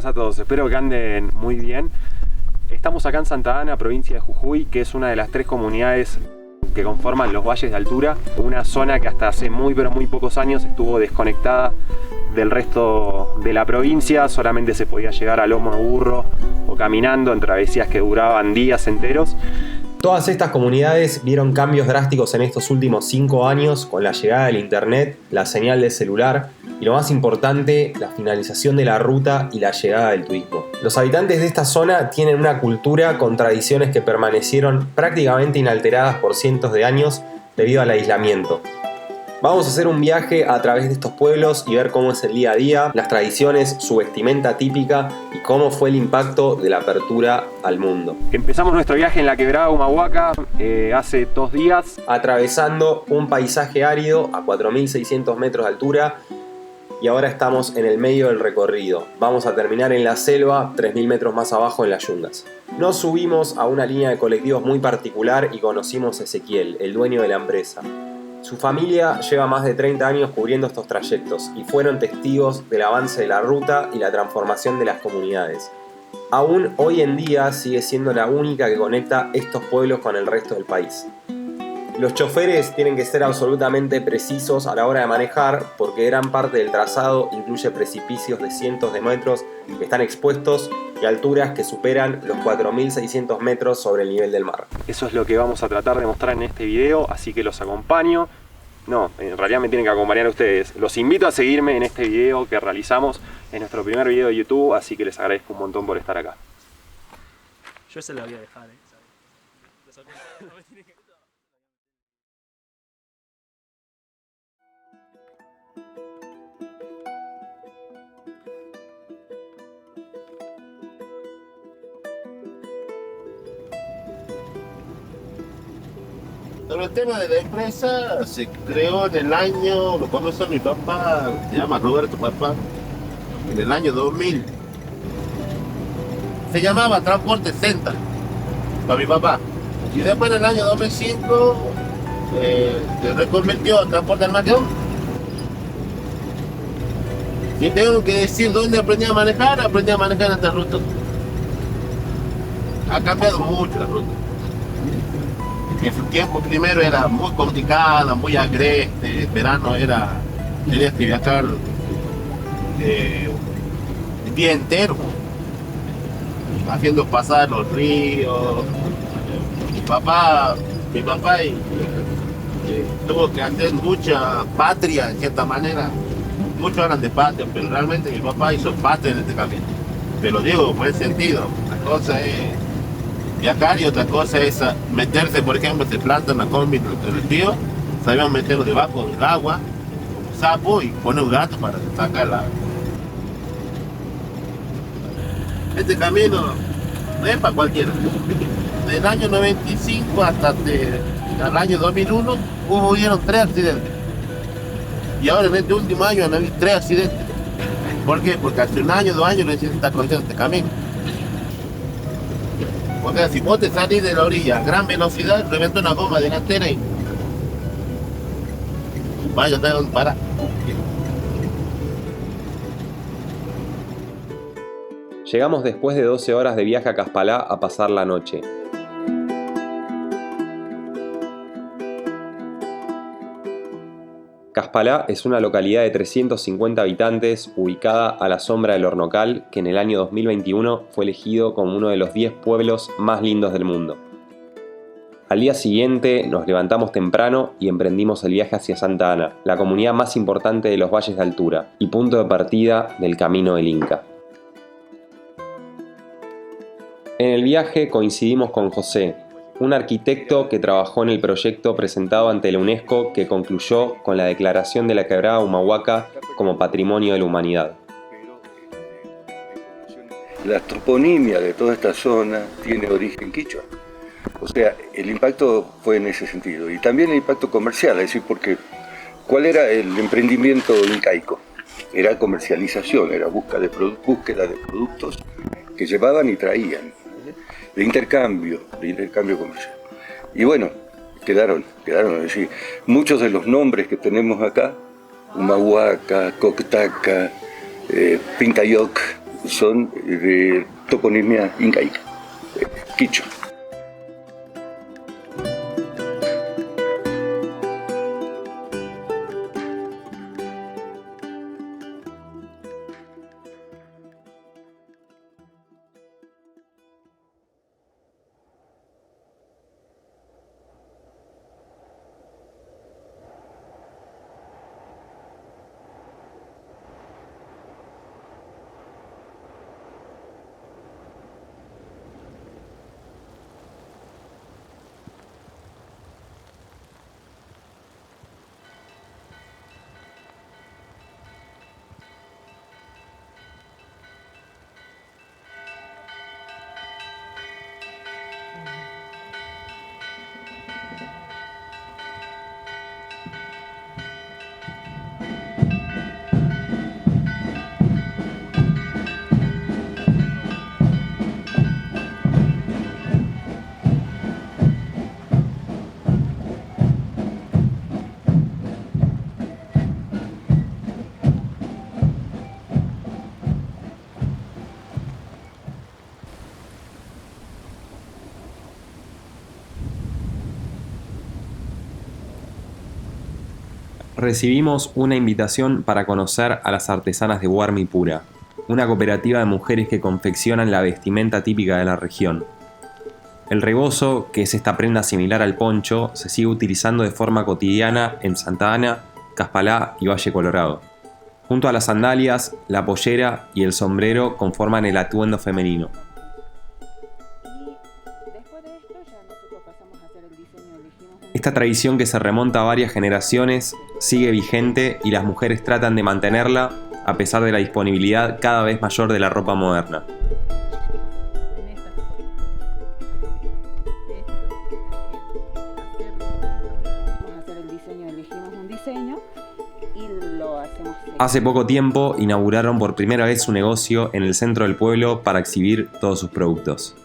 a todos, espero que anden muy bien. Estamos acá en Santa Ana, provincia de Jujuy, que es una de las 3 comunidades que conforman los valles de altura, una zona que hasta hace muy pero muy pocos años estuvo desconectada del resto de la provincia, solamente se podía llegar a lomo de burro o caminando en travesías que duraban días enteros. Todas estas comunidades vieron cambios drásticos en estos últimos 5 años con la llegada del internet, la señal del celular y, lo más importante, la finalización de la ruta y la llegada del turismo. Los habitantes de esta zona tienen una cultura con tradiciones que permanecieron prácticamente inalteradas por cientos de años debido al aislamiento. Vamos a hacer un viaje a través de estos pueblos y ver cómo es el día a día, las tradiciones, su vestimenta típica y cómo fue el impacto de la apertura al mundo. Empezamos nuestro viaje en la quebrada Humahuaca hace 2 días. Atravesando un paisaje árido a 4.600 metros de altura y ahora estamos en el medio del recorrido. Vamos a terminar en la selva, 3.000 metros más abajo en las yungas. Nos subimos a una línea de colectivos muy particular y conocimos a Ezequiel, el dueño de la empresa. Su familia lleva más de 30 años cubriendo estos trayectos y fueron testigos del avance de la ruta y la transformación de las comunidades. Aún hoy en día sigue siendo la única que conecta estos pueblos con el resto del país. Los choferes tienen que ser absolutamente precisos a la hora de manejar porque gran parte del trazado incluye precipicios de cientos de metros que están expuestos y alturas que superan los 4.600 metros sobre el nivel del mar. Eso es lo que vamos a tratar de mostrar en este video, así que los acompaño. No, en realidad me tienen que acompañar a ustedes. Los invito a seguirme en este video que realizamos. Es nuestro primer video de YouTube, así que les agradezco un montón por estar acá. Yo se la voy a dejar, ¿eh? Pero el tema de la empresa se creó en el año, lo conoce mi papá, se llama Roberto Papá, en el año 2000. Se llamaba Transporte Central, para mi papá. Y después en el año 2005 se reconvirtió a Transporte Armagedón. Y tengo que decir dónde aprendí a manejar en esta ruta. Ha cambiado mucho la ruta. En su tiempo primero era muy complicada, muy agreste, el verano tenías que viajar el día entero, haciendo pasar los ríos. Mi papá tuvo que hacer mucha patria, en cierta manera. Muchos hablan de patria, pero realmente mi papá hizo patria en este camino. Pero digo, buen sentido, la cosa es viajar y otra cosa es meterse, por ejemplo, se plantan la combi en el río, sabían meterlo debajo del agua, como sapo, y poner un gato para sacar el agua. Este camino no es para cualquiera. Del año 95 hasta el año 2001 hubieron 3 accidentes. Y ahora en este último año han habido 3 accidentes. ¿Por qué? Porque hace 1 año, 2 años recién se está construyendo este camino. O sea, si vos te salís de la orilla a gran velocidad, reventa una goma delantera y vaya a tener donde parar. Llegamos después de 12 horas de viaje a Caspalá a pasar la noche. Caspalá es una localidad de 350 habitantes ubicada a la sombra del Hornocal, que en el año 2021 fue elegido como uno de los 10 pueblos más lindos del mundo. Al día siguiente nos levantamos temprano y emprendimos el viaje hacia Santa Ana, la comunidad más importante de los valles de altura y punto de partida del Camino del Inca. En el viaje coincidimos con José, un arquitecto que trabajó en el proyecto presentado ante la UNESCO que concluyó con la declaración de la quebrada Humahuaca como Patrimonio de la Humanidad. La toponimia de toda esta zona tiene origen quichua. O sea, el impacto fue en ese sentido. Y también el impacto comercial, es decir, porque ¿cuál era el emprendimiento incaico? Era comercialización, era búsqueda de productos que llevaban y traían. De intercambio comercial. Y bueno, quedaron, es decir, muchos de los nombres que tenemos acá, Humahuaca, Coctaca, Pintayoc, son de toponimia incaica, quichua. Recibimos una invitación para conocer a las artesanas de Huarmipura, una cooperativa de mujeres que confeccionan la vestimenta típica de la región. El rebozo, que es esta prenda similar al poncho, se sigue utilizando de forma cotidiana en Santa Ana, Caspalá y Valle Colorado. Junto a las sandalias, la pollera y el sombrero conforman el atuendo femenino. Esta tradición, que se remonta a varias generaciones, sigue vigente y las mujeres tratan de mantenerla a pesar de la disponibilidad cada vez mayor de la ropa moderna. Hace poco tiempo inauguraron por primera vez su negocio en el centro del pueblo para exhibir todos sus productos.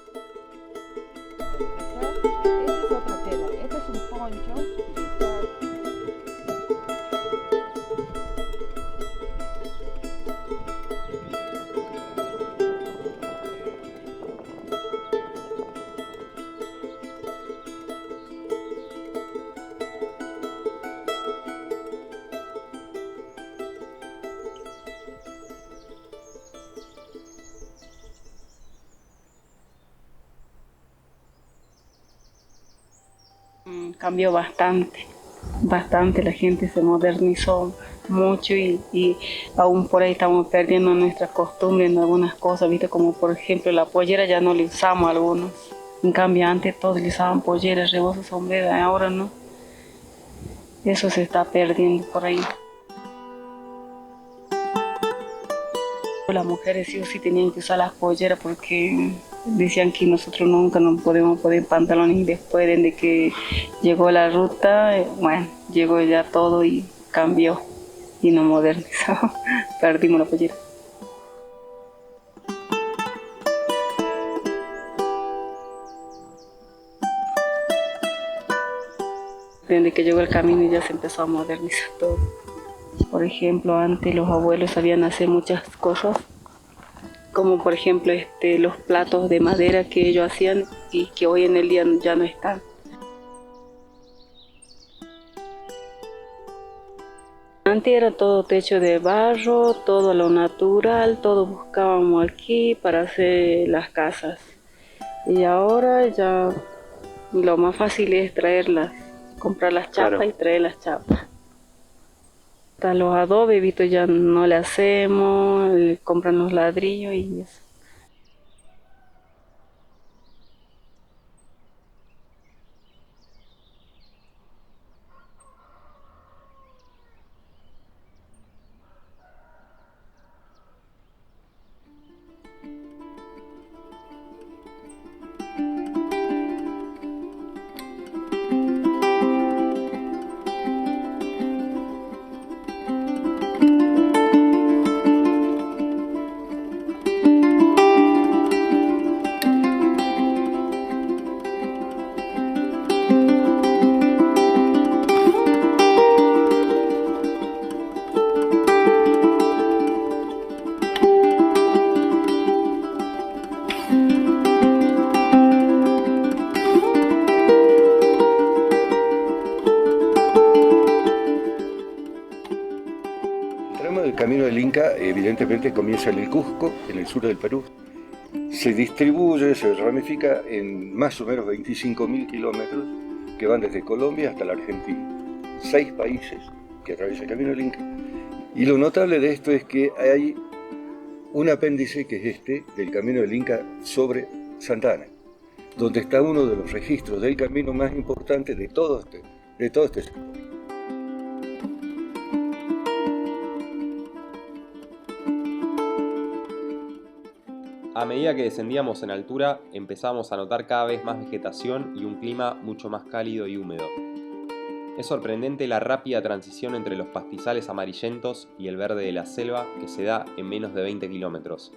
Cambió bastante, la gente se modernizó mucho y aún por ahí estamos perdiendo nuestras costumbres en algunas cosas, ¿viste? Como por ejemplo la pollera ya no la usamos algunos, en cambio antes todos utilizaban polleras, rebozos, sombreras, ahora no, eso se está perdiendo por ahí. Las mujeres sí o sí tenían que usar las polleras porque decían que nosotros nunca nos podemos poner pantalones, y después de que llegó la ruta, bueno, llegó ya todo y cambió y nos modernizó, perdimos la pollera. Desde que llegó el camino ya se empezó a modernizar todo. Por ejemplo, antes los abuelos sabían hacer muchas cosas, como por ejemplo los platos de madera que ellos hacían y que hoy en el día ya no están. Antes era todo techo de barro, todo lo natural, todo buscábamos aquí para hacer las casas. Y ahora ya lo más fácil es comprar las chapas, claro, y traer las chapas. Hasta los adobes, visto, ya no le hacemos, le compran los ladrillos y eso. del Inca evidentemente comienza en el Cusco, en el sur del Perú. Se distribuye, se ramifica en más o menos 25.000 kilómetros que van desde Colombia hasta la Argentina. 6 países que atraviesa el camino del Inca. Y lo notable de esto es que hay un apéndice que es este, del camino del Inca sobre Santa Ana, donde está uno de los registros del camino más importantes de todo este sector. A medida que descendíamos en altura, empezamos a notar cada vez más vegetación y un clima mucho más cálido y húmedo. Es sorprendente la rápida transición entre los pastizales amarillentos y el verde de la selva que se da en menos de 20 kilómetros.